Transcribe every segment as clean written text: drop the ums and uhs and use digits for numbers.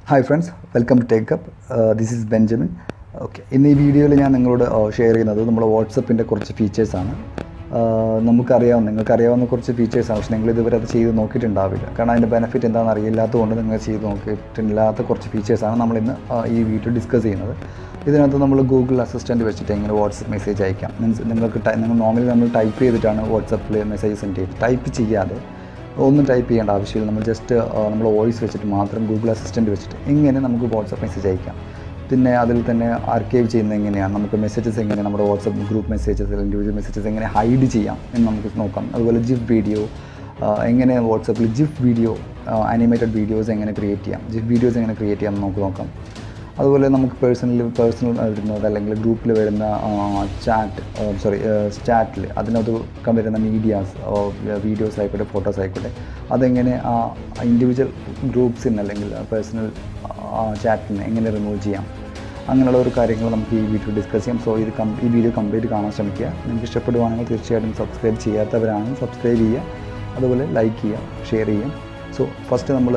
Hi friends, welcome to take up. This is Benjamin. Okay, ഇന്ന് ഈ വീഡിയോയിൽ ഞാൻ നിങ്ങളോട് ഷെയർ ചെയ്യുന്നത് നമ്മുടെ വാട്സപ്പിൻ്റെ കുറച്ച് ഫീച്ചേഴ്സാണ്. നിങ്ങൾക്കറിയാവുന്ന കുറച്ച് ഫീച്ചേഴ്സാണ്. പക്ഷേ നിങ്ങൾ ഇതുവരെ അത് ചെയ്ത് നോക്കിയിട്ടുണ്ടാവില്ല. കാരണം അതിൻ്റെ ബെനിഫിറ്റ് എന്താണെന്ന് അറിയില്ലാത്തതുകൊണ്ട് നിങ്ങൾ ചെയ്ത് നോക്കിയിട്ടില്ലാത്ത കുറച്ച് ഫീച്ചേഴ്സാണ് നമ്മളിന്ന് ഈ വീഡിയോ ഡിസ്കസ് ചെയ്യുന്നത്. ഇതിനകത്ത് നമ്മൾ ഗൂഗിൾ അസിസ്റ്റൻറ്റ് വെച്ചിട്ട് എങ്ങനെ വാട്സപ്പ് മെസ്സേജ് അയക്കാം. നിങ്ങൾ നോർമലി നമ്മൾ ടൈപ്പ് ചെയ്തിട്ടാണ് വാട്സപ്പിൽ മെസ്സേജ് സെൻഡ് ചെയ്യുന്നത്. ടൈപ്പ് ചെയ്യാതെ ഒന്നും ടൈപ്പ് ചെയ്യേണ്ട ആവശ്യമില്ല. നമ്മൾ ജസ്റ്റ് നമ്മൾ വോയിസ് വെച്ചിട്ട് മാത്രം ഗൂഗിൾ അസിസ്റ്റൻറ്റ് വെച്ചിട്ട് എങ്ങനെ നമുക്ക് വാട്സപ്പ് മെസ്സേജ് അയക്കാം. പിന്നെ അതിൽ തന്നെ ആർക്കൈവ് ചെയ്യുന്നത് എങ്ങനെയാണ്, നമുക്ക് മെസ്സേജസ് എങ്ങനെ നമ്മുടെ WhatsApp group messages, individual messages എങ്ങനെ ഹൈഡ് ചെയ്യാം എന്ന് നമുക്ക് നോക്കാം. അതുപോലെ ജിഫ് വീഡിയോ എങ്ങനെ വാട്സപ്പിൽ ജിഫ് വീഡിയോ ആനിമേറ്റഡ് വീഡിയോസ് എങ്ങനെ ക്രിയേറ്റ് ചെയ്യാം, ജിഫ് വീഡിയോസ് എങ്ങനെ ക്രിയേറ്റ് ചെയ്യാം എന്ന് നമുക്ക് നോക്കാം. അതുപോലെ നമുക്ക് പേഴ്സണൽ വരുന്നത് അല്ലെങ്കിൽ ഗ്രൂപ്പിൽ വരുന്ന ചാറ്റിൽ അതിനകത്ത് വരുന്ന മീഡിയാസ്, വീഡിയോസ് ആയിക്കോട്ടെ, ഫോട്ടോസ് ആയിക്കോട്ടെ, അതെങ്ങനെ ഇൻഡിവിജ്വൽ ഗ്രൂപ്പ്സിന് അല്ലെങ്കിൽ പേഴ്സണൽ ചാറ്റിന് എങ്ങനെ റിമൂവ് ചെയ്യാം, അങ്ങനെയുള്ള ഒരു കാര്യങ്ങൾ നമുക്ക് ഈ വീഡിയോ ഡിസ്കസ് ചെയ്യാം. സോ ഈ വീഡിയോ കംപ്ലീറ്റ് കാണാൻ ശ്രമിക്കുക. നിങ്ങൾക്ക് ഇഷ്ടപ്പെടുവാണെങ്കിൽ തീർച്ചയായിട്ടും സബ്സ്ക്രൈബ് ചെയ്യാത്തവരാണെങ്കിൽ സബ്സ്ക്രൈബ് ചെയ്യുക, അതുപോലെ ലൈക്ക് ചെയ്യുക, ഷെയർ ചെയ്യുക. സോ ഫസ്റ്റ് നമ്മൾ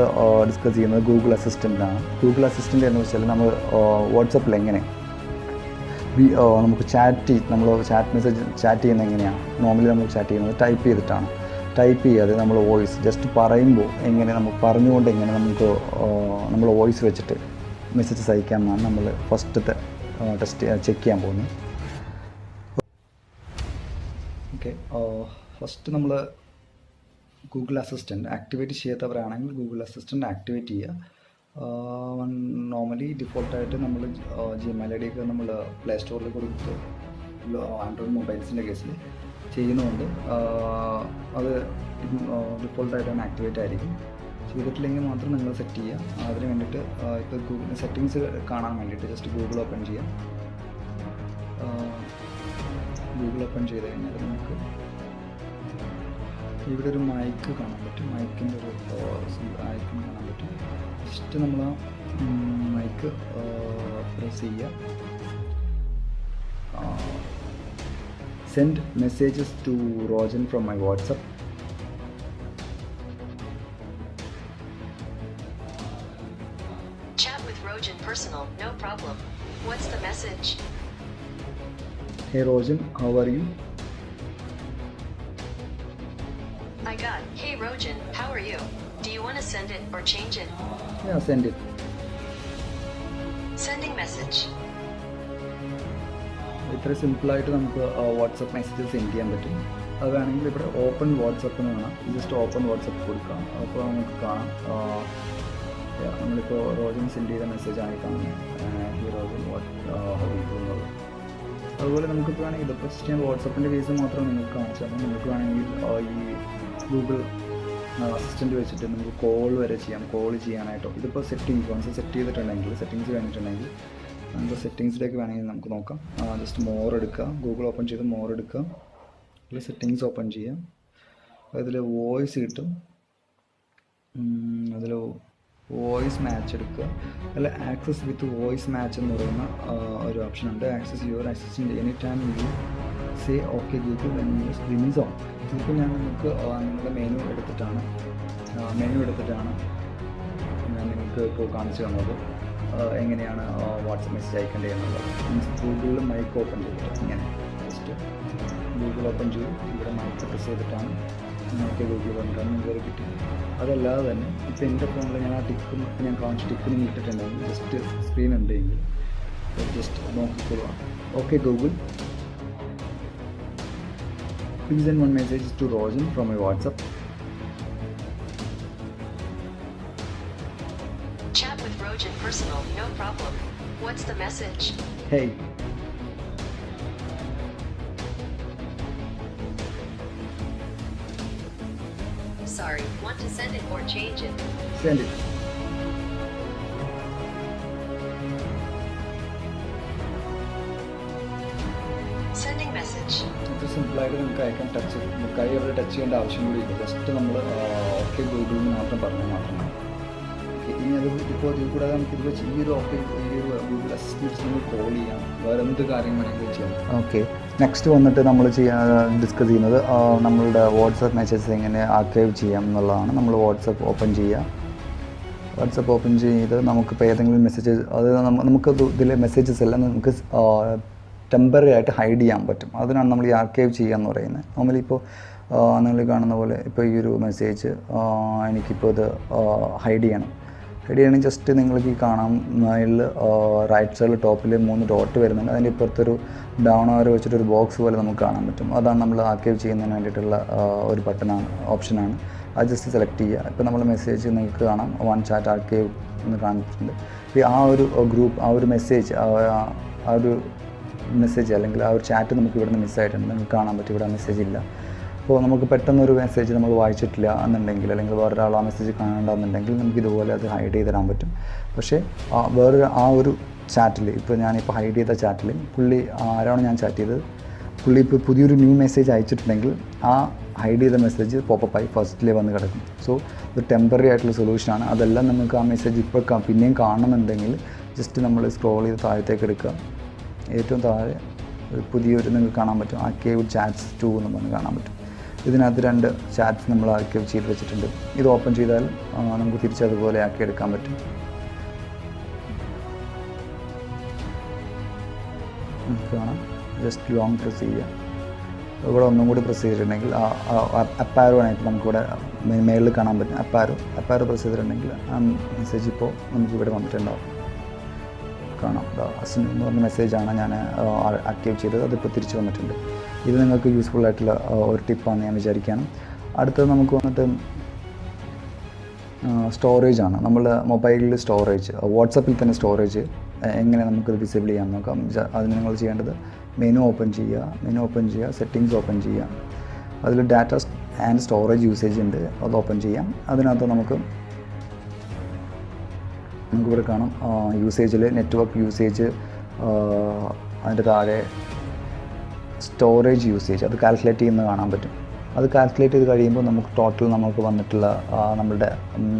ഡിസ്കസ് ചെയ്യുന്നത് ഗൂഗിൾ അസിസ്റ്റൻ്റാണ്. ഗൂഗിൾ അസിസ്റ്റൻ്റ് എന്ന് വെച്ചാൽ നമ്മൾ വാട്സപ്പിൽ എങ്ങനെ നമുക്ക് ചാറ്റ് ചെയ്യുന്നത് എങ്ങനെയാണ്. നോർമലി നമ്മൾ ചാറ്റ് ചെയ്യുന്നത് ടൈപ്പ് ചെയ്തിട്ടാണ്. ടൈപ്പ് ചെയ്യാതെ നമ്മൾ വോയിസ് ജസ്റ്റ് പറയുമ്പോൾ എങ്ങനെ നമുക്ക് പറഞ്ഞുകൊണ്ട് എങ്ങനെ നമുക്ക് നമ്മൾ വോയിസ് വെച്ചിട്ട് മെസ്സേജസ് അയക്കാമെന്നാണ് നമ്മൾ ഫസ്റ്റത്തെ ചെക്ക് ചെയ്യാൻ പോകുന്നത്. ഓക്കെ, ഫസ്റ്റ് നമ്മൾ ഗൂഗിൾ അസിസ്റ്റൻറ്റ് ആക്ടിവേറ്റ് ചെയ്യാത്തവരാണെങ്കിൽ ഗൂഗിൾ അസിസ്റ്റൻറ്റ് ആക്ടിവേറ്റ് ചെയ്യുക. നോർമലി ഡിഫോൾട്ടായിട്ട് നമ്മൾ ജിമെയിൽ ഐ ഡിയൊക്കെ നമ്മൾ പ്ലേ സ്റ്റോറിൽ കൊടുത്ത് ആൻഡ്രോയിഡ് മൊബൈൽസിൻ്റെ കേസിൽ ചെയ്യുന്നതുകൊണ്ട് അത് ഡിഫോൾട്ടായിട്ടാണ് ആക്ടിവേറ്റ് ആയിരിക്കും. ചെയ്തിട്ടില്ലെങ്കിൽ മാത്രം നിങ്ങൾ സെറ്റ് ചെയ്യുക. അതിന് വേണ്ടിയിട്ട് ഇപ്പോൾ ഗൂഗിൾ സെറ്റിങ്സ് കാണാൻ വേണ്ടിയിട്ട് ജസ്റ്റ് ഗൂഗിൾ ഓപ്പൺ ചെയ്യാം. ഗൂഗിൾ ഓപ്പൺ ചെയ്ത് കഴിഞ്ഞാൽ നമുക്ക് ഇവിടെ ഒരു മൈക്ക് കാണാൻ പറ്റും. മൈക്കിൻ്റെ ഒരു ഐക്കൺ കാണാൻ പറ്റും. ജസ്റ്റ് നമ്മൾ മൈക്ക് പ്രസ് ചെയ്യുക. Send messages to Rojan from my WhatsApp. Chat with Rojan personal, no problem. What's the message? Hey Rojan, how are you? I got, hey Rojan, how are you? Do you want to send it or change it? Yeah, send it. Sending message. ഇത്ര സിമ്പിളായിട്ട് നമുക്ക് WhatsApp messages send ചെയ്യാൻ പറ്റും. അത് വേണമെങ്കിൽ ഇവിടെ open WhatsApp എന്ന് കാണാം. ജസ്റ്റ് ഓപ്പൺ വാട്സപ്പ് കൊടുക്കാം. അപ്പോൾ നമുക്ക് കാണാം നമ്മളിപ്പോൾ റോജൻ സെൻഡ് ചെയ്ത മെസ്സേജ് ആയി കാണുന്നത് ഈ റോജൻ എന്നുള്ളത്. അതുപോലെ നമുക്കിപ്പോൾ വേണമെങ്കിൽ ഇതിപ്പോൾ ഞാൻ വാട്സപ്പിൻ്റെ കേസ് മാത്രം നിങ്ങൾക്ക് കാണിച്ചു തരാം. നിങ്ങൾക്ക് വേണമെങ്കിൽ ഈ ഗൂഗിൾ അസിസ്റ്റൻറ്റ് വെച്ചിട്ട് നമുക്ക് കോൾ വരെ ചെയ്യാം. കോൾ ചെയ്യാനായിട്ടോ ഇതിപ്പോൾ വൺസ് സെറ്റ് ചെയ്തിട്ടുണ്ടെങ്കിൽ സെറ്റിങ്സ് കഴിഞ്ഞിട്ടുണ്ടെങ്കിൽ നമുക്ക് സെറ്റിങ്സിലേക്ക് വേണമെങ്കിൽ നമുക്ക് നോക്കാം. ജസ്റ്റ് മോർ എടുക്കുക, ഗൂഗിൾ ഓപ്പൺ ചെയ്ത് മോർ എടുക്കുക, അതിൽ സെറ്റിങ്സ് ഓപ്പൺ ചെയ്യാം. അതിൽ വോയിസ് കിട്ടും. അതിൽ വോയിസ് മാച്ച് എടുക്കുക. അതിൽ ആക്സസ് വിത്ത് വോയിസ് മാച്ച് എന്ന് പറയുന്ന ഒരു ഓപ്ഷൻ ഉണ്ട്. Access your assistant any time you say okay Google when you screen is on. ഇതിപ്പോൾ ഞാൻ നിങ്ങൾക്ക് നിങ്ങളുടെ മെനു എടുത്തിട്ടാണ് ഞാൻ നിങ്ങൾക്ക് ഇപ്പോൾ കാണിച്ചു തന്നത് എങ്ങനെയാണ് വാട്സപ്പ് മെസ്സേജ് അയക്കേണ്ടത് എന്നുള്ളത്. മീൻസ് ഗൂഗിളിൽ മൈക്ക് ഓപ്പൺ ചെയ്തിട്ട് ഇങ്ങനെ ജസ്റ്റ് ഗൂഗിൾ ഓപ്പൺ ചെയ്ത് ഇവിടെ മൈക്ക് പ്രസ് ചെയ്തിട്ടാണ് നമുക്ക് ഗൂഗിൾ കൊണ്ടാണ് നിങ്ങൾക്ക് കിട്ടി. അതല്ലാതെ തന്നെ ഇപ്പോൾ എൻ്റെ ഫോണിൽ ഞാൻ ആ ഞാൻ കാണിച്ച് ടിക്ക് ഇട്ടിട്ടുണ്ടെങ്കിൽ ജസ്റ്റ് സ്ക്രീൻ ഉണ്ടെങ്കിൽ ജസ്റ്റ് നോക്കിക്കൊള്ളുക. Okay Google, please send one message to Rojan from my WhatsApp. Chat with Rojan personal, no problem. What's the message? Hey. Sorry, want to send it or change it? Send it. Sending message. ഇത് സിമ്പിളായിട്ട് നമുക്ക് അയക്കാൻ കൈ അവിടെ touch ചെയ്യേണ്ട ആവശ്യം കൂടി ഇല്ല. ജസ്റ്റ് നമ്മൾ ഓക്കെ ഗൂഗിളിൽ മാത്രം പറഞ്ഞാൽ മാത്രമേ. ഇനി അത് ഇപ്പോൾ ഇതിൽ കൂടാതെ നമുക്ക് ഇതിപ്പോൾ ഈ ഒരു ഗൂഗിൾ അസിസ്റ്റൻറ്റ് നമ്മൾ കോൾ ചെയ്യാം, വേറെ എന്ത് കാര്യം വേണമെങ്കിലും ചെയ്യാം. ഓക്കെ, നെക്സ്റ്റ് വന്നിട്ട് നമ്മൾ ഡിസ്കസ് ചെയ്യുന്നത് നമ്മളുടെ വാട്സപ്പ് മെസ്സേജസ് എങ്ങനെ ആർക്കൈവ് ചെയ്യാം എന്നുള്ളതാണ്. നമ്മൾ വാട്സപ്പ് ഓപ്പൺ ചെയ്യുക. വാട്സപ്പ് ഓപ്പൺ ചെയ്ത് നമുക്കിപ്പോൾ ഏതെങ്കിലും മെസ്സേജ് അത് നമുക്ക് ഇതിലെ മെസ്സേജസ് എല്ലാം നമുക്ക് ടെമ്പററി ആയിട്ട് ഹൈഡ് ചെയ്യാൻ പറ്റും. അതിനാണ് നമ്മൾ ഈ ആർക്കൈവ് ചെയ്യുക എന്ന് പറയുന്നത്. നോർമലി ഇപ്പോൾ നിങ്ങൾ കാണുന്ന പോലെ ഇപ്പോൾ ഈ ഒരു മെസ്സേജ് എനിക്കിപ്പോൾ ഇത് ഹൈഡ് ചെയ്യണമെങ്കിൽ ജസ്റ്റ് നിങ്ങൾക്ക് ഈ കാണാം മേളിൽ റൈറ്റ് സൈഡിൽ ടോപ്പിൽ 3 ഡോട്ട് വരുന്നുണ്ട്. അതിൻ്റെ ഇപ്പുറത്തൊരു ഡൗൺ ആരോ വെച്ചിട്ടൊരു ബോക്സ് പോലെ നമുക്ക് കാണാൻ പറ്റും. അതാണ് നമ്മൾ ആർക്കൈവ് ചെയ്യുന്നതിന് വേണ്ടിയിട്ടുള്ള ഒരു ഓപ്ഷനാണ്. അത് ജസ്റ്റ് സെലക്ട് ചെയ്യുക. ഇപ്പോൾ നമ്മൾ മെസ്സേജ് നിങ്ങൾക്ക് കാണാം വൺ ചാറ്റ് ആർക്കൈവ് എന്ന് കാണിച്ചിട്ടുണ്ട്. ഇപ്പോൾ ആ ഒരു ഗ്രൂപ്പ് ആ ഒരു മെസ്സേജ് അല്ലെങ്കിൽ ആ ഒരു ചാറ്റ് നമുക്ക് ഇവിടെ നിന്ന് മിസ്സായിട്ടുണ്ട്. നിങ്ങൾക്ക് കാണാൻ പറ്റും ഇവിടെ മെസ്സേജ് ഇല്ല. അപ്പോൾ നമുക്ക് പെട്ടെന്നൊരു മെസ്സേജ് നമ്മൾ വായിച്ചിട്ടില്ല എന്നുണ്ടെങ്കിൽ, അല്ലെങ്കിൽ വേറൊരാൾ ആ മെസ്സേജ് കാണേണ്ടെന്നുണ്ടെങ്കിൽ നമുക്ക് ഇതുപോലെ അത് ഹൈഡ് ചെയ്ത് തരാൻ പറ്റും. പക്ഷേ ആ ഒരു ചാറ്റിൽ ഇപ്പോൾ ഞാനിപ്പോൾ ഹൈഡ് ചെയ്ത ചാറ്റിൽ പുള്ളി ആരാണ് ഞാൻ ചാറ്റ് ചെയ്തത്, പുള്ളി ഇപ്പോൾ പുതിയൊരു ന്യൂ മെസ്സേജ് അയച്ചിട്ടുണ്ടെങ്കിൽ ആ ഹൈഡ് ചെയ്ത മെസ്സേജ് പോപ്പപ്പായി ഫസ്റ്റിൽ വന്ന് കിടക്കും. സോ ഇത് ടെമ്പററി ആയിട്ടുള്ള സൊല്യൂഷനാണ്. അതെല്ലാം നമുക്ക് ആ മെസ്സേജ് ഇപ്പോൾ പിന്നെയും കാണണമെന്നുണ്ടെങ്കിൽ ജസ്റ്റ് നമ്മൾ സ്ക്രോൾ ചെയ്ത് താഴത്തേക്ക് എടുക്കുക. ഏറ്റവും താഴെ ഒരു പുതിയൊരു നിങ്ങൾക്ക് കാണാൻ പറ്റും ആർക്കൈവ് ചാറ്റ്സ് 2 എന്ന് പറഞ്ഞ് കാണാൻ പറ്റും. ഇതിനകത്ത് 2 ചാറ്റ്സ് നമ്മൾ ആർക്കൈവ് ചെയ്ത് വെച്ചിട്ടുണ്ട്. ഇത് ഓപ്പൺ ചെയ്താൽ നമുക്ക് തിരിച്ചതുപോലെ ആക്കി എടുക്കാൻ പറ്റും. നമുക്ക് കാണാം. ജസ്റ്റ് ലോങ് പ്രസ് ചെയ്യുക. ഇവിടെ ഒന്നും കൂടി പ്രസ് ചെയ്തിട്ടുണ്ടെങ്കിൽ അപ്പാരോ ആയിട്ട് നമുക്കിവിടെ മേളിൽ കാണാൻ പറ്റും. അപ്പാരോ പ്രസ് ചെയ്തിട്ടുണ്ടെങ്കിൽ ആ മെസ്സേജ് ഇപ്പോൾ നമുക്കിവിടെ വന്നിട്ടുണ്ടാവും. കാണാം. അസിൻ എന്ന് പറഞ്ഞ മെസ്സേജാണ് ഞാൻ ആക്റ്റീവ് ചെയ്തത്. അതിപ്പോൾ തിരിച്ച് വന്നിട്ടുണ്ട്. ഇത് നിങ്ങൾക്ക് യൂസ്ഫുൾ ആയിട്ടുള്ള ഒരു ടിപ്പാണെന്ന് ഞാൻ വിചാരിക്കുകയാണ്. അടുത്തത് നമുക്ക് വന്നിട്ട് സ്റ്റോറേജ് ആണ്. നമ്മൾ മൊബൈലിൽ സ്റ്റോറേജ്, വാട്സപ്പിൽ തന്നെ സ്റ്റോറേജ് എങ്ങനെ നമുക്കത് ഡിസേബിൾ ചെയ്യാൻ നോക്കാം. അതിന് നിങ്ങൾ ചെയ്യേണ്ടത് മെനു ഓപ്പൺ ചെയ്യുക, സെറ്റിങ്സ് ഓപ്പൺ ചെയ്യുക. അതിൽ ഡാറ്റ ആൻഡ് സ്റ്റോറേജ് യൂസേജ് ഉണ്ട്, അത് ഓപ്പൺ ചെയ്യാം. അതിനകത്ത് നമുക്കിവിടെ കാണാം യൂസേജിൽ നെറ്റ്വർക്ക് യൂസേജ്, അതിൻ്റെ താഴെ സ്റ്റോറേജ് യൂസേജ് അത് കാൽക്കുലേറ്റ് ചെയ്യുന്നത് കാണാൻ പറ്റും. അത് കാൽക്കുലേറ്റ് ചെയ്ത് കഴിയുമ്പോൾ നമുക്ക് ടോട്ടൽ നമുക്ക് വന്നിട്ടുള്ള നമ്മളുടെ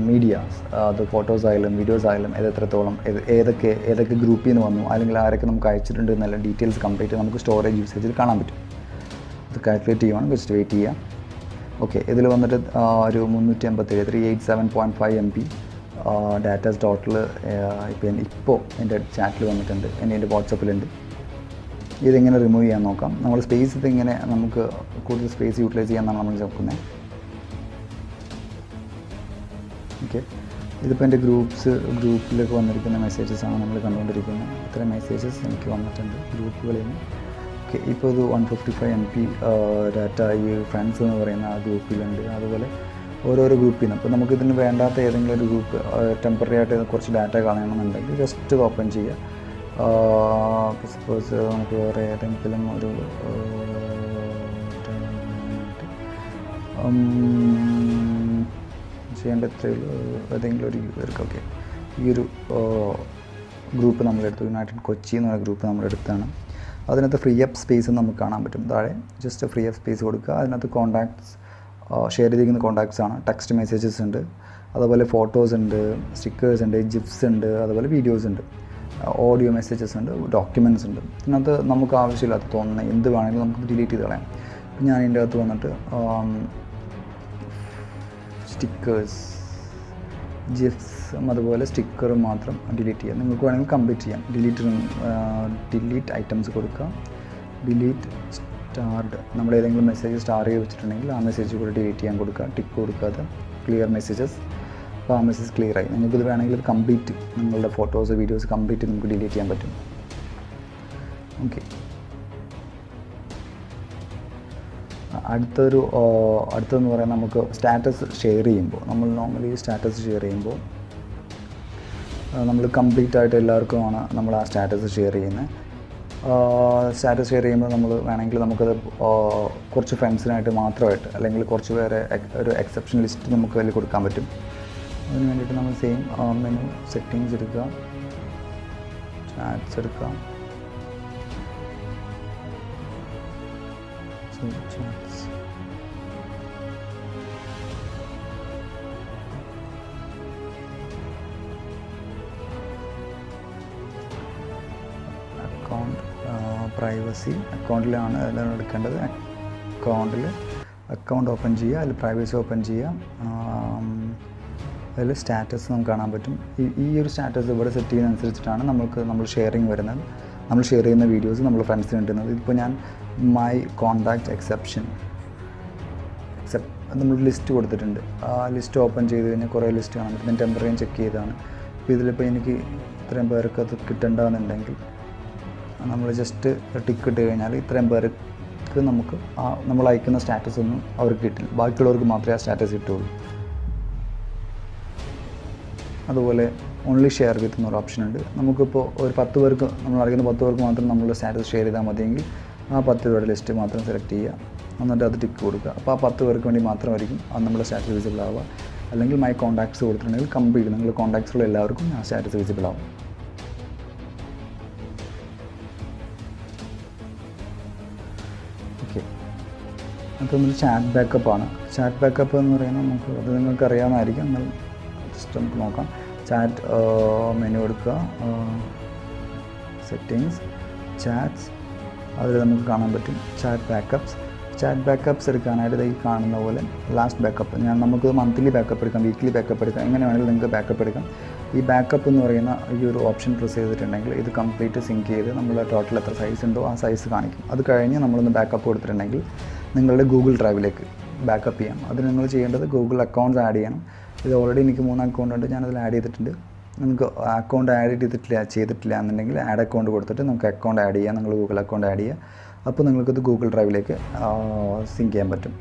മീഡിയാസ്, അത് ഫോട്ടോസ് ആയാലും വീഡിയോസ് ആയാലും എത്രത്തോളം ഏതൊക്കെ ഗ്രൂപ്പിൽ നിന്ന് വന്നു, അല്ലെങ്കിൽ ആരൊക്കെ നമുക്ക് അയച്ചിട്ടുണ്ട് എന്നുള്ള ഡീറ്റെയിൽസ് കംപ്ലീറ്റ് നമുക്ക് സ്റ്റോറേജ് യൂസേജിൽ കാണാൻ പറ്റും. അത് കാൽക്കുലേറ്റ് ചെയ്യുവാണ്. ജസ്റ്റ് വെയിറ്റ് ചെയ്യാം. ഓക്കെ, ഇതിൽ വന്നിട്ട് ഒരു 387.5 MB ഡാറ്റാസ് ടോട്ടൽ ഇപ്പോൾ എൻ്റെ ചാറ്റിൽ വന്നിട്ടുണ്ട്, എൻ്റെ വാട്സപ്പിലുണ്ട്. ഇതെങ്ങനെ റിമൂവ് ചെയ്യാൻ നോക്കാം. നമ്മൾ സ്പേസ് ഇതിങ്ങനെ നമുക്ക് കൂടുതൽ സ്പേസ് യൂട്ടിലൈസ് ചെയ്യാമെന്നാണ് നമ്മൾ നോക്കുന്നത്. ഓക്കെ, ഇതിപ്പോൾ എൻ്റെ ഗ്രൂപ്പിലൊക്കെ വന്നിരിക്കുന്ന മെസ്സേജസാണ് നമ്മൾ കണ്ടുകൊണ്ടിരിക്കുന്നത്. ഇത്ര മെസ്സേജസ് എനിക്ക് വന്നിട്ടുണ്ട് ഗ്രൂപ്പുകളിൽ നിന്ന്. ഓക്കെ, ഇപ്പോൾ ഇത് 155 MB ഡാറ്റ ഈ ഫ്രണ്ട്സ് എന്ന് പറയുന്ന ആ ഗ്രൂപ്പിലുണ്ട്. അതുപോലെ ഓരോരോ ഗ്രൂപ്പിൽ നിന്ന് ഇപ്പോൾ നമുക്കിതിന് വേണ്ടാത്ത ഏതെങ്കിലും ഒരു ഗ്രൂപ്പ് ടെമ്പററി ആയിട്ട് കുറച്ച് ഡാറ്റ കളയണമെന്നുണ്ടെങ്കിൽ ജസ്റ്റ് ഇത് ഓപ്പൺ ചെയ്യുക. സപ്പോസ് നമുക്ക് വേറെ ഏതെങ്കിലും ഒരു ചെയ്യേണ്ട ഏതെങ്കിലും ഒരു യൂസർക്ക്. ഓക്കെ, ഈ ഒരു ഗ്രൂപ്പ് നമ്മളെടുത്തു, യുണൈറ്റഡ് കൊച്ചി എന്ന് പറയുന്ന ഗ്രൂപ്പ് നമ്മളെടുത്താണ്. അതിനകത്ത് ഫ്രീ അപ്പ് സ്പേസ് നമുക്ക് കാണാൻ പറ്റും. താഴെ ജസ്റ്റ് ഫ്രീ അപ്പ് സ്പേസ് കൊടുക്കുക. അതിനകത്ത് കോൺടാക്ട്സ് ഷെയർ ചെയ്തിരിക്കുന്ന കോൺടാക്ട്സ് ആണ്. ടെക്സ്റ്റ് മെസ്സേജസ് ഉണ്ട്, അതുപോലെ ഫോട്ടോസ് ഉണ്ട്, സ്റ്റിക്കേഴ്സ് ഉണ്ട്, ജിപ്സ് ഉണ്ട്, അതുപോലെ വീഡിയോസ് ഉണ്ട്, ഓഡിയോ മെസ്സേജസ് ഉണ്ട്, ഡോക്യുമെൻറ്റ്സ് ഉണ്ട്. ഇതിനകത്ത് നമുക്ക് ആവശ്യമില്ലാത്ത തോന്നുന്ന എന്ത് വേണമെങ്കിലും നമുക്ക് ഡിലീറ്റ് ചെയ്ത് കളയാം. ഞാൻ ഇതിൻ്റെ അകത്ത് വന്നിട്ട് സ്റ്റിക്കേഴ്സ്, ജിപ്സും അതുപോലെ സ്റ്റിക്കറും മാത്രം ഡിലീറ്റ് ചെയ്യാം. നിങ്ങൾക്ക് വേണമെങ്കിൽ കംപ്ലീറ്റ് ചെയ്യാം. ഡിലീറ്റ് ഐറ്റംസ് കൊടുക്കുക. ഡിലീറ്റ് സ്റ്റാർഡ്, നമ്മൾ ഏതെങ്കിലും മെസ്സേജ് സ്റ്റാർ ചെയ്ത് വെച്ചിട്ടുണ്ടെങ്കിൽ ആ മെസ്സേജ് കൂടെ ഡിലീറ്റ് ചെയ്യാൻ കൊടുക്കുക. ടിക്ക് കൊടുക്കാതെ ക്ലിയർ മെസ്സേജസ്. അപ്പോൾ ആ മെസ്സേജ് ക്ലിയർ ആയി. നിങ്ങൾക്കിത് വേണമെങ്കിൽ കംപ്ലീറ്റ് നിങ്ങളുടെ ഫോട്ടോസ് വീഡിയോസ് കംപ്ലീറ്റ് നമുക്ക് ഡിലീറ്റ് ചെയ്യാൻ പറ്റും. ഓക്കെ, അടുത്തതെന്ന് പറയാൻ നമുക്ക് സ്റ്റാറ്റസ് ഷെയർ ചെയ്യുമ്പോൾ, നമ്മൾ നോർമലി സ്റ്റാറ്റസ് ഷെയർ ചെയ്യുമ്പോൾ നമ്മൾ കംപ്ലീറ്റ് ആയിട്ട് എല്ലാവർക്കുമാണ് നമ്മൾ ആ സ്റ്റാറ്റസ് ഷെയർ ചെയ്യുന്നത്. സ്റ്റാറ്റസ് ഷെയർ ചെയ്യുമ്പോൾ നമ്മൾ വേണമെങ്കിൽ നമുക്കത് കുറച്ച് ഫ്രണ്ട്സിനായിട്ട് മാത്രമായിട്ട്, അല്ലെങ്കിൽ കുറച്ച് പേരെ ഒരു എക്സെപ്ഷൻ ലിസ്റ്റ് നമുക്ക് അതിൽ കൊടുക്കാൻ പറ്റും. അതിന് വേണ്ടിയിട്ട് നമ്മൾ സെയിം മെനു സെറ്റിങ്സ് എടുക്കുക, ചാറ്റ്സ് എടുക്കാം, ചാറ്റ്സ്, അക്കൗണ്ട് പ്രൈവസി, അക്കൗണ്ടിലാണ് എല്ലാം എടുക്കേണ്ടത്. അക്കൗണ്ട് ഓപ്പൺ ചെയ്യുക, അതിൽ പ്രൈവസി ഓപ്പൺ ചെയ്യുക. അതിൽ സ്റ്റാറ്റസ് നമുക്ക് കാണാൻ പറ്റും. ഈ ഒരു സ്റ്റാറ്റസ് ഇവിടെ സെറ്റ് ചെയ്യുന്നതനുസരിച്ചിട്ടാണ് നമ്മൾ ഷെയറിങ് വരുന്നത്. നമ്മൾ ഷെയർ ചെയ്യുന്ന വീഡിയോസ് നമ്മൾ ഫ്രണ്ട്സിന് കിട്ടുന്നത്. ഇപ്പോൾ ഞാൻ മൈ കോൺടാക്റ്റ് എക്സെപ്ഷൻ നമ്മൾ ലിസ്റ്റ് കൊടുത്തിട്ടുണ്ട്. ആ ലിസ്റ്റ് ഓപ്പൺ ചെയ്ത് കഴിഞ്ഞാൽ കുറേ ലിസ്റ്റ് കാണാൻ പറ്റും. ഞാൻ ടെമ്പററി ചെക്ക് ചെയ്തതാണ്. അപ്പോൾ ഇതിലിപ്പോൾ എനിക്ക് ഇത്രയും പേർക്ക് അത് കിട്ടേണ്ടതെന്നുണ്ടെങ്കിൽ നമ്മൾ ജസ്റ്റ് ടിക്ക് ഇട്ട് കഴിഞ്ഞാൽ ഇത്രയും പേർക്ക് നമുക്ക് നമ്മൾ അയക്കുന്ന സ്റ്റാറ്റസ് ഒന്നും അവർക്ക് കിട്ടില്ല. ബാക്കിയുള്ളവർക്ക് മാത്രമേ ആ സ്റ്റാറ്റസ് കിട്ടുള്ളൂ. അതുപോലെ ഓൺലി ഷെയർ വിത്ത് എന്നൊരു ഓപ്ഷൻ ഉണ്ട്. നമുക്കിപ്പോൾ ഒരു 10 പേർക്ക് നമ്മൾ അറിയുന്ന 10 പേർക്ക് മാത്രം നമ്മളുടെ സ്റ്റാറ്റസ് ഷെയർ ചെയ്താൽ മതിയെങ്കിൽ ആ 10 പേരുടെ ലിസ്റ്റ് മാത്രം സെലക്ട് ചെയ്യുക, എന്നിട്ട് അത് ടിക്ക് കൊടുക്കുക. അപ്പോൾ ആ 10 പേർക്ക് വേണ്ടി മാത്രമായിരിക്കും അത് നമ്മുടെ സ്റ്റാറ്റസ് വിസിബിൾ ആവുക. അല്ലെങ്കിൽ മൈ കോൺടാക്ട്സ് കൊടുത്തിട്ടുണ്ടെങ്കിൽ കംപ്ലീറ്റ് നിങ്ങളുടെ കോൺടാക്ട്സുള്ള എല്ലാവർക്കും ആ സ്റ്റാറ്റസ് വിസിബിൾ ആവും. ഓക്കെ, അപ്പോൾ ചാറ്റ് ബാക്കപ്പാണ്. ചാറ്റ് ബാക്കപ്പ് എന്ന് പറയുന്നത് അത് നിങ്ങൾക്ക് അറിയാവുന്നതായിരിക്കും. എന്നാൽ ജസ്റ്റ് നമുക്ക് നോക്കാം. ചാറ്റ് മെനു എടുക്കുക, സെറ്റിങ്സ്, ചാറ്റ്സ്, അതിൽ നമുക്ക് കാണാൻ പറ്റും ചാറ്റ് ബാക്കപ്സ്. ചാറ്റ് ബാക്കപ്സ് എടുക്കാനായിട്ട് ഈ കാണുന്ന പോലെ ലാസ്റ്റ് ബാക്കപ്പ്, നമുക്ക് മന്ത്ലി ബാക്കപ്പ് എടുക്കാം, വീക്ക്ലി ബാക്കപ്പ് എടുക്കാം, എങ്ങനെ വേണമെങ്കിലും നിങ്ങൾക്ക് ബാക്കപ്പ് എടുക്കാം. ഈ ബാക്കപ്പ് എന്ന് പറയുന്ന ഈ ഒരു ഓപ്ഷൻ പ്രസ് ചെയ്തിട്ടുണ്ടെങ്കിൽ ഇത് കംപ്ലീറ്റ് സിങ്ക് ചെയ്ത് നമ്മൾ ടോട്ടൽ എത്ര സൈസ് ഉണ്ടോ ആ സൈസ് കാണിക്കും. അത് കഴിഞ്ഞ് നമ്മളൊന്ന് ബാക്കപ്പ് കൊടുത്തിട്ടുണ്ടെങ്കിൽ നിങ്ങളുടെ ഗൂഗിൾ ഡ്രൈവിലേക്ക് ബാക്കപ്പ് ചെയ്യാം. അതിന് നിങ്ങൾ ചെയ്യേണ്ടത് ഗൂഗിൾ അക്കൗണ്ട്സ് ആഡ് ചെയ്യണം. ഇത് ഓൾറെഡി എനിക്ക് 3 അക്കൗണ്ട് ഉണ്ട്, ഞാനതിൽ ആഡ് ചെയ്തിട്ടുണ്ട്. നിങ്ങൾക്ക് അക്കൗണ്ട് ആഡ് ചെയ്തിട്ടില്ല എന്നുണ്ടെങ്കിൽ ആഡ് അക്കൗണ്ട് കൊടുത്തിട്ട് നമുക്ക് അക്കൗണ്ട് ആഡ് ചെയ്യാം. നിങ്ങൾ ഗൂഗിൾ അക്കൗണ്ട് ആഡ് ചെയ്യുക. അപ്പോൾ നിങ്ങൾക്കത് ഗൂഗിൾ ഡ്രൈവിലേക്ക് സിങ്ക് ചെയ്യാൻ പറ്റും.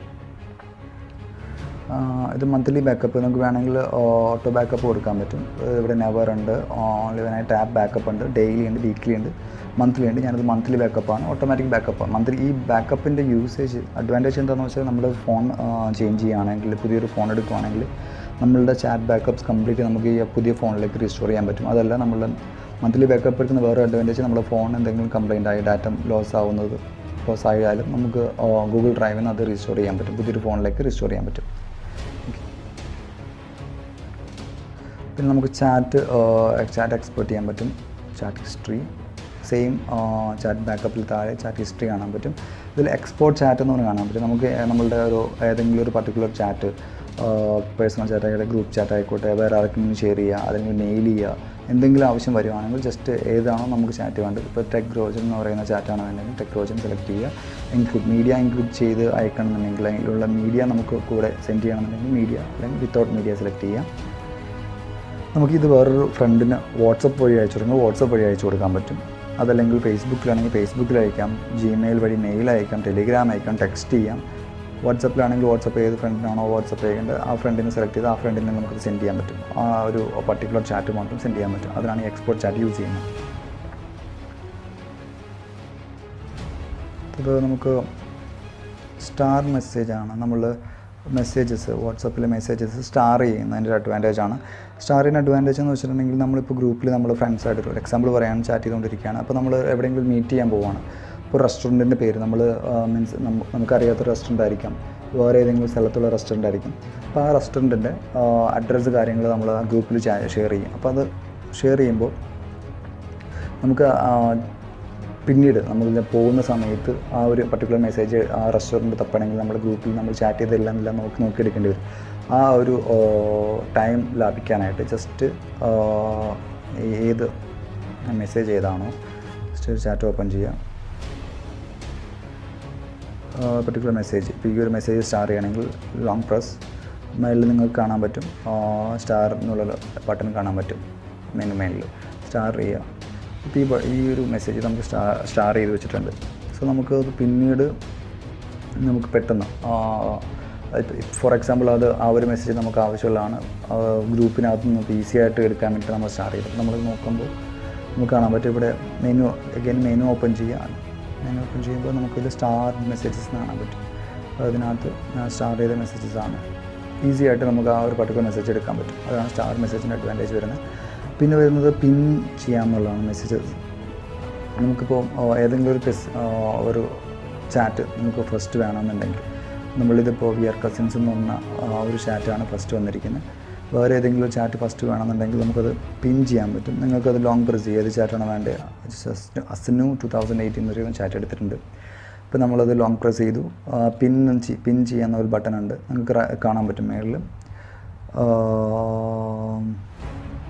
ഇത് മന്ത്ലി ബാക്കപ്പ് നമുക്ക് വേണമെങ്കിൽ ഓട്ടോ ബാക്കപ്പ് കൊടുക്കാൻ പറ്റും. ഇവിടെ നെവർ ഉണ്ട്, ഓൺലി വെൻ ടാപ്പ് ബാക്കപ്പ് ഉണ്ട്, ഡെയിലി ഉണ്ട്, വീക്ക്ലി ഉണ്ട്, മന്ത്ലി ഉണ്ട്. ഞാനത് മന്ത്ലി ബാക്കപ്പാണ്, ഓട്ടോമാറ്റിക് ബാക്കപ്പാണ്. മന്ത്ലി ഈ ബാക്കപ്പിൻ്റെ യൂസേജ് അഡ്വാൻറ്റേജ് എന്താണെന്ന് വെച്ചാൽ നമ്മുടെ ഫോൺ ചേഞ്ച് ചെയ്യുകയാണെങ്കിൽ, പുതിയൊരു ഫോൺ എടുക്കുകയാണെങ്കിൽ നമ്മളുടെ ചാറ്റ് ബാക്കപ്പ്സ് കംപ്ലീറ്റ് നമുക്ക് ഈ പുതിയ ഫോണിലേക്ക് റീസ്റ്റോർ ചെയ്യാൻ പറ്റും. അതല്ല നമ്മൾ മന്ത്ലി ബാക്കപ്പ് എടുക്കുന്ന വേറെ അഡ്വാൻറ്റേജ്, നമ്മുടെ ഫോൺ എന്തെങ്കിലും കംപ്ലൈൻ്റ് ആയി ഡാറ്റ ലോസ് ആയാലും നമുക്ക് ഗൂഗിൾ ഡ്രൈവിൽ നിന്ന് അത് റീസ്റ്റോർ ചെയ്യാൻ പറ്റും, പുതിയൊരു ഫോണിലേക്ക് റീസ്റ്റോർ ചെയ്യാൻ പറ്റും. പിന്നെ നമുക്ക് ചാറ്റ് എക്സ്പോർട്ട് ചെയ്യാൻ പറ്റും. ചാറ്റ് ഹിസ്റ്ററി സെയിം ചാറ്റ് ബാക്കപ്പിൽ താഴെ ചാറ്റ് ഹിസ്റ്ററി കാണാൻ പറ്റും. ഇതിൽ എക്സ്പോർട്ട് ചാറ്റ് എന്ന് പറഞ്ഞ് കാണാൻ പറ്റും. നമുക്ക് നമ്മളുടെ ഏതെങ്കിലും ഒരു പർട്ടിക്കുലർ ചാറ്റ്, പേഴ്സണൽ ചാറ്റ് ആയിക്കോട്ടെ, ഗ്രൂപ്പ് ചാറ്റ് ആയിക്കോട്ടെ, വേറെ ആർക്കെങ്കിലും ഷെയർ ചെയ്യുക, അല്ലെങ്കിൽ മെയിൽ ചെയ്യുക, എന്തെങ്കിലും ആവശ്യം വരുവാണെങ്കിൽ ജസ്റ്റ് ഏതാണോ നമുക്ക് ചാറ്റ് വേണ്ടത്. ഇപ്പോൾ ടെക് റോജൻ എന്ന് പറയുന്ന ചാറ്റാണെന്നുണ്ടെങ്കിൽ ടെക് റോജൻ സെലക്ട് ചെയ്യുക. മീഡിയ ഇൻക്ലൂഡ് ചെയ്ത് അയക്കണമെന്നുണ്ടെങ്കിൽ, അതിലുള്ള മീഡിയ നമുക്ക് കൂടെ സെൻഡ് ചെയ്യണമെന്നുണ്ടെങ്കിൽ മീഡിയ, അല്ലെങ്കിൽ വിത്തൗട്ട് മീഡിയ സെലക്ട് ചെയ്യുക. നമുക്കിത് വേറൊരു ഫ്രണ്ടിന് വാട്സപ്പ് വഴി അയച്ചു കൊടുക്കാൻ പറ്റും. അതല്ലെങ്കിൽ ഫേസ്ബുക്കിലാണെങ്കിൽ ഫേസ്ബുക്കിൽ അയക്കാം, ജിമെയിൽ വഴി മെയിൽ അയക്കാം, ടെലിഗ്രാം അയക്കാം, ടെക്സ്റ്റ് ചെയ്യാം. വാട്സപ്പിലാണെങ്കിൽ വാട്സപ്പ് ഏത് ഫ്രണ്ടിനാണോ വാട്സപ്പ് ചെയ്യേണ്ടത് ആ ഫ്രണ്ടിനെ സെലക്ട് ചെയ്ത് ആ ഫ്രണ്ടിനെ നമുക്ക് സെൻഡ് ചെയ്യാൻ പറ്റും. ആ ഒരു പർട്ടിക്കുലർ ചാറ്റ് മാത്രം സെൻഡ് ചെയ്യാൻ പറ്റും. അതിനാണ് ഈ എക്സ്പോർട്ട് ചാറ്റ് യൂസ് ചെയ്യുന്നത്. ഇത് നമുക്ക് സ്റ്റാർ മെസ്സേജാണ്. നമ്മൾ വാട്സപ്പിലെ മെസ്സേജസ് സ്റ്റാർ ചെയ്യുന്നതിൻ്റെ ഒരു അഡ്വാൻറ്റേജാണ്. സ്റ്റാറിൻ്റെ അഡ്വാൻറ്റേജ് എന്ന് വെച്ചിട്ടുണ്ടെങ്കിൽ നമ്മളിപ്പോൾ ഗ്രൂപ്പിൽ നമ്മൾ ഫ്രണ്ട്സായിട്ട് ഒരു എക്സാമ്പിൾ പറയാൻ ചാറ്റ് ചെയ്തുകൊണ്ടിരിക്കുകയാണ്. അപ്പോൾ നമ്മൾ എവിടെയെങ്കിലും മീറ്റ് ചെയ്യാൻ പോവുകയാണ്. ഇപ്പോൾ റെസ്റ്റോറൻറ്റിൻ്റെ പേര് നമുക്കറിയാത്തൊരു റെസ്റ്റോറൻ്റ് ആയിരിക്കാം, വേറെ ഏതെങ്കിലും സ്ഥലത്തുള്ള റെസ്റ്റോറൻ്റ് ആയിരിക്കും. അപ്പോൾ ആ റെസ്റ്റോറൻറ്റിൻ്റെ അഡ്രസ്സ് കാര്യങ്ങൾ നമ്മൾ ആ ഗ്രൂപ്പിൽ ഷെയർ ചെയ്യും. അപ്പോൾ അത് ഷെയർ ചെയ്യുമ്പോൾ നമുക്ക് പിന്നീട് നമ്മൾ പോകുന്ന സമയത്ത് ആ ഒരു പർട്ടിക്കുലർ മെസ്സേജ് ആ റെസ്റ്റോറൻറ്റ് തപ്പണമെങ്കിൽ നമ്മുടെ ഗ്രൂപ്പിൽ നമ്മൾ ചാറ്റ് ചെയ്തെല്ലാം നോക്കിയെടുക്കേണ്ടി വരും. ആ ഒരു ടൈം ലാഭിക്കാനായിട്ട് ജസ്റ്റ് ഏത് മെസ്സേജ് ഏതാണോ ജസ്റ്റ് ഒരു ചാറ്റ് ഓപ്പൺ ചെയ്യുക, പർട്ടിക്കുലർ മെസ്സേജ്. ഇപ്പോൾ ഈ ഒരു മെസ്സേജ് സ്റ്റാർ ചെയ്യണമെങ്കിൽ ലോങ് പ്രസ്, മേളിൽ നിങ്ങൾക്ക് കാണാൻ പറ്റും സ്റ്റാർ എന്നുള്ള ബട്ടൺ കാണാൻ പറ്റും. മേളിൽ സ്റ്റാർ ചെയ്യുക. ഇപ്പോൾ ഈ ഒരു മെസ്സേജ് നമുക്ക് സ്റ്റാർ ചെയ്ത് വെച്ചിട്ടുണ്ട്. സോ നമുക്ക് പിന്നീട് നമുക്ക് പെട്ടെന്ന് ഫോർ എക്സാമ്പിൾ ആ ഒരു മെസ്സേജ് നമുക്ക് ആവശ്യമുള്ളതാണ്, ഗ്രൂപ്പിനകത്ത് നമുക്ക് ഈസി ആയിട്ട് എടുക്കാൻ വേണ്ടിയിട്ട് നമ്മൾ സ്റ്റാർ ചെയ്തു. നമ്മൾ നോക്കുമ്പോൾ നമുക്ക് കാണാൻ പറ്റും ഇവിടെ മെനു ഓപ്പൺ ചെയ്യുമ്പോൾ നമുക്കിത് സ്റ്റാർ മെസ്സേജസ് കാണാൻ പറ്റും. അതിനകത്ത് സ്റ്റാർ ചെയ്ത മെസ്സേജസാണ്. ഈസി ആയിട്ട് നമുക്ക് ആ ഒരു പർട്ടിക്കുലർ മെസ്സേജ് എടുക്കാൻ പറ്റും. അതാണ് സ്റ്റാർ മെസ്സേജിൻ്റെ അഡ്വാൻറ്റേജ് വരുന്നത്. പിന്നെ വരുന്നത് പിൻ ചെയ്യാമെന്നുള്ളതാണ് മെസ്സേജസ്. നമുക്കിപ്പോൾ ഏതെങ്കിലും ഒരു ചാറ്റ് നമുക്ക് ഫസ്റ്റ് വേണമെന്നുണ്ടെങ്കിൽ, നമ്മളിതിപ്പോൾ വി ആർ കസിൻസ് എന്ന് പറഞ്ഞ ഒരു ചാറ്റാണ് ഫസ്റ്റ് വന്നിരിക്കുന്നത്. വേറെ ഏതെങ്കിലും ഒരു ചാറ്റ് ഫസ്റ്റ് വേണമെന്നുണ്ടെങ്കിൽ നമുക്കത് പിൻ ചെയ്യാൻ പറ്റും. നിങ്ങൾക്കത് ലോങ് പ്രസ് ചെയ്യുക, ഏത് ചാറ്റാണ് വേണ്ടത്. അസ്നു 2018 എന്ന് പറയുന്ന ചാറ്റ് എടുത്തിട്ടുണ്ട്. ഇപ്പോൾ നമ്മളത് ലോങ് പ്രസ് ചെയ്തു, പിൻ ചെയ്യാവുന്ന ഒരു ബട്ടൺ ഉണ്ട്, നിങ്ങൾക്ക് കാണാൻ പറ്റും മേളിൽ.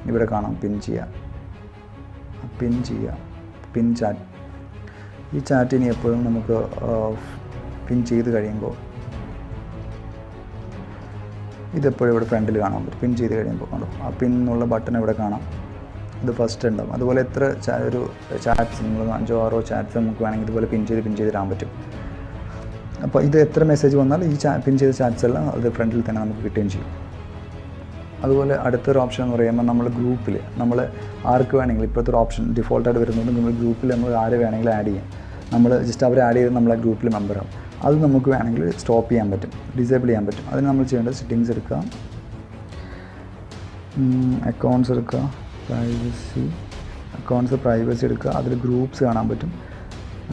ഇവിടെ കാണാം പിൻ ചെയ്യാം, പിൻ ചാറ്റ്. ഈ ചാറ്റ് ഇനി എപ്പോഴും നമുക്ക് പിൻ ചെയ്ത് കഴിയുമ്പോൾ ഇതെപ്പോഴും ഇവിടെ ഫ്രണ്ടിൽ കാണാൻ പറ്റും. പിൻ ചെയ്ത് കഴിയുമ്പോൾ കണ്ടോ ആ പിൻ എന്നുള്ള ബട്ടൺ ഇവിടെ കാണാം, ഇത് ഫസ്റ്റ് ഉണ്ടാവും. അതുപോലെ എത്ര ഒരു ചാറ്റ്സ് നിങ്ങൾ 5-6 ചാറ്റ്സ് നമുക്ക് വേണമെങ്കിൽ ഇതുപോലെ പിൻ ചെയ്ത് ഇടാൻ പറ്റും. അപ്പോൾ ഇത് എത്ര മെസ്സേജ് വന്നാൽ ഈ പിൻ ചെയ്ത ചാറ്റ്സ് എല്ലാം അത് ഫ്രണ്ടിൽ തന്നെ നമുക്ക് കിട്ടുകയും ചെയ്യും. അതുപോലെ അടുത്തൊരു ഓപ്ഷൻ എന്ന് പറയുമ്പോൾ നമ്മൾ ഗ്രൂപ്പിൽ നമ്മൾ ആർക്ക് വേണമെങ്കിൽ ഇപ്പോഴത്തെ ഒരു ഓപ്ഷൻ ഡിഫോൾട്ടായിട്ട് വരുന്നുണ്ട്, നമ്മൾ ഗ്രൂപ്പിൽ നമ്മൾ ആരെ വേണമെങ്കിലും ആഡ് ചെയ്യാം. നമ്മൾ ജസ്റ്റ് അവരെ ആഡ് ചെയ്ത് നമ്മളെ ഗ്രൂപ്പിൽ മെമ്പറാവും. അത് നമുക്ക് വേണമെങ്കിൽ സ്റ്റോപ്പ് ചെയ്യാൻ പറ്റും, ഡിസേബിൾ ചെയ്യാൻ പറ്റും. അതിന് നമ്മൾ ചെയ്യേണ്ടത് സെറ്റിങ്സ് എടുക്കുക, അക്കൗണ്ട്സ് എടുക്കുക, പ്രൈവസി എടുക്കുക. അതിൽ ഗ്രൂപ്പ്സ് കാണാൻ പറ്റും.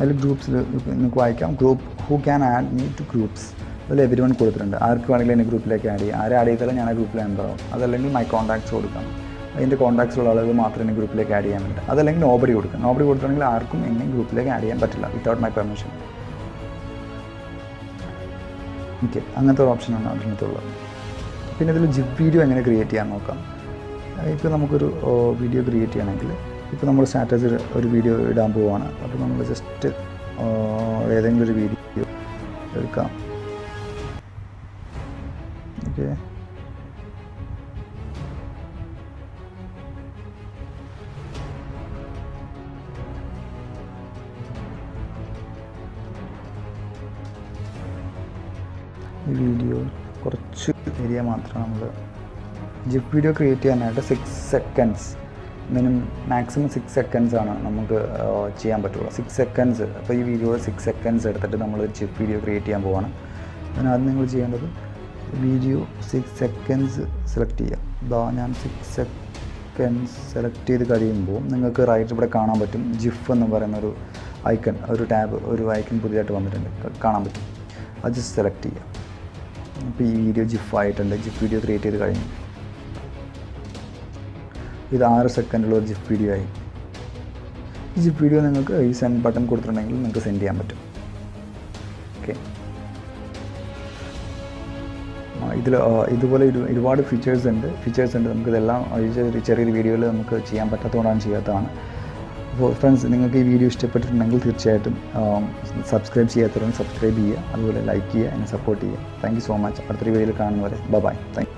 അതിൽ ഗ്രൂപ്പ്സിൽ നിങ്ങൾക്ക് വായിക്കാം group who can add me to groups. അതിൽ എവരി വൺ കൊടുത്തിട്ടുണ്ട്. ആർക്ക് വേണമെങ്കിലും എന്നെ ഗ്രൂപ്പിലേക്ക് ആഡ് ചെയ്യാം. ആരെ ആഡ് ചെയ്താലും ഞാൻ ആ ഗ്രൂപ്പിൽ മെമ്പറാവും. അതല്ലെങ്കിൽ മൈ കോൺടാക്ട്സ് കൊടുക്കാം, അതിൻ്റെ കോൺടാക്ട്സിലുള്ള ആളുകൾ മാത്രമേ എന്നെ ഗ്രൂപ്പിലേക്ക് ആഡ് ചെയ്യാൻ പറ്റും. അതല്ലെങ്കിൽ നോബഡി കൊടുക്കാം. നോബഡി കൊടുത്തിട്ടുണ്ടെങ്കിൽ ആർക്കും എന്നെ ഗ്രൂപ്പിലേക്ക് ആഡ് ചെയ്യാൻ പറ്റില്ല വിത്തൗട്ട് മൈ പെർമിഷൻ. ഓക്കെ, അങ്ങനത്തെ ഒരു ഓപ്ഷനാണ് അതിനകത്തുള്ളത്. പിന്നെ ഇതിൽ ജിപ്പ് വീഡിയോ എങ്ങനെ ക്രിയേറ്റ് ചെയ്യാൻ നോക്കാം. ഇപ്പോൾ നമുക്കൊരു വീഡിയോ ക്രിയേറ്റ് ചെയ്യണമെങ്കിൽ ഇപ്പോൾ നമ്മൾ സ്റ്റാറ്റസിൽ ഒരു വീഡിയോ ഇടാൻ പോവുകയാണ്. അപ്പോൾ നമ്മൾ ജസ്റ്റ് ഏതെങ്കിലും ഒരു വീഡിയോ എടുക്കാം. ഓക്കെ, ഈ വീഡിയോ കുറച്ച് ഏരിയ മാത്രം നമ്മൾ ജിപ്പ് വീഡിയോ ക്രിയേറ്റ് ചെയ്യാനായിട്ട് 6 സെക്കൻഡ്സ് മാക്സിമം 6 സെക്കൻഡ്സ് ആണ് നമുക്ക് ചെയ്യാൻ പറ്റുള്ളൂ. 6 സെക്കൻഡ്സ്. അപ്പോൾ ഈ വീഡിയോയുടെ 6 സെക്കൻഡ്സ് എടുത്തിട്ട് നമ്മൾ ജിപ്പ് വീഡിയോ ക്രിയേറ്റ് ചെയ്യാൻ പോവാണ്. അതിനാദ്യം നിങ്ങൾ ചെയ്യേണ്ടത് വീഡിയോ 6 സെക്കൻഡ്സ് സെലക്ട് ചെയ്യുക. ഇതാ ഞാൻ 6 സെക്കൻഡ്സ് സെലക്ട് ചെയ്ത് കഴിയുമ്പോൾ നിങ്ങൾക്ക് റൈറ്റ് ഇവിടെ കാണാൻ പറ്റും ജിഫ് എന്ന് പറയുന്ന ഒരു ഐക്കൺ, ഒരു ടാബ്, ഒരു ഐക്കൺ പുതിയതായിട്ട് വന്നിട്ടുണ്ട്, കാണാൻ പറ്റും. അത് ജസ്റ്റ് സെലക്ട് ചെയ്യുക. അപ്പോൾ ഈ വീഡിയോ ജിഫ് ആയിട്ടുണ്ട്. ജിഫ് വീഡിയോ ക്രിയേറ്റ് ചെയ്ത് കഴിഞ്ഞു. ഇത് 6 സെക്കൻഡുള്ള ഒരു ജിഫ് വീഡിയോ ആയി. ഈ ജിഫ് വീഡിയോ നിങ്ങൾക്ക് ഈ സെൻഡ് ബട്ടൺ കൊടുത്തിട്ടുണ്ടെങ്കിൽ നിങ്ങൾക്ക് സെൻഡ് ചെയ്യാൻ പറ്റും. ഓക്കെ, ഇതുപോലെ ഒരുപാട് ഫീച്ചേഴ്സ് ഉണ്ട്. നമുക്കിതെല്ലാം ചെറിയൊരു വീഡിയോയിൽ നമുക്ക് ചെയ്യാൻ പറ്റാത്തതുകൊണ്ടാണ് ചെയ്യാത്തതാണ്. അപ്പോൾ ഫ്രണ്ട്സ്, നിങ്ങൾക്ക് ഈ വീഡിയോ ഇഷ്ടപ്പെട്ടിട്ടുണ്ടെങ്കിൽ തീർച്ചയായിട്ടും സബ്സ്ക്രൈബ് ചെയ്യാത്തവരും സബ്സ്ക്രൈബ് ചെയ്യുക, അതുപോലെ ലൈക്ക് ചെയ്യുക, എന്നെ സപ്പോർട്ട് ചെയ്യുക. Thank you so much. അടുത്തൊരു വീഡിയോയിൽ കാണുന്നവരെ ബൈ. Thank you.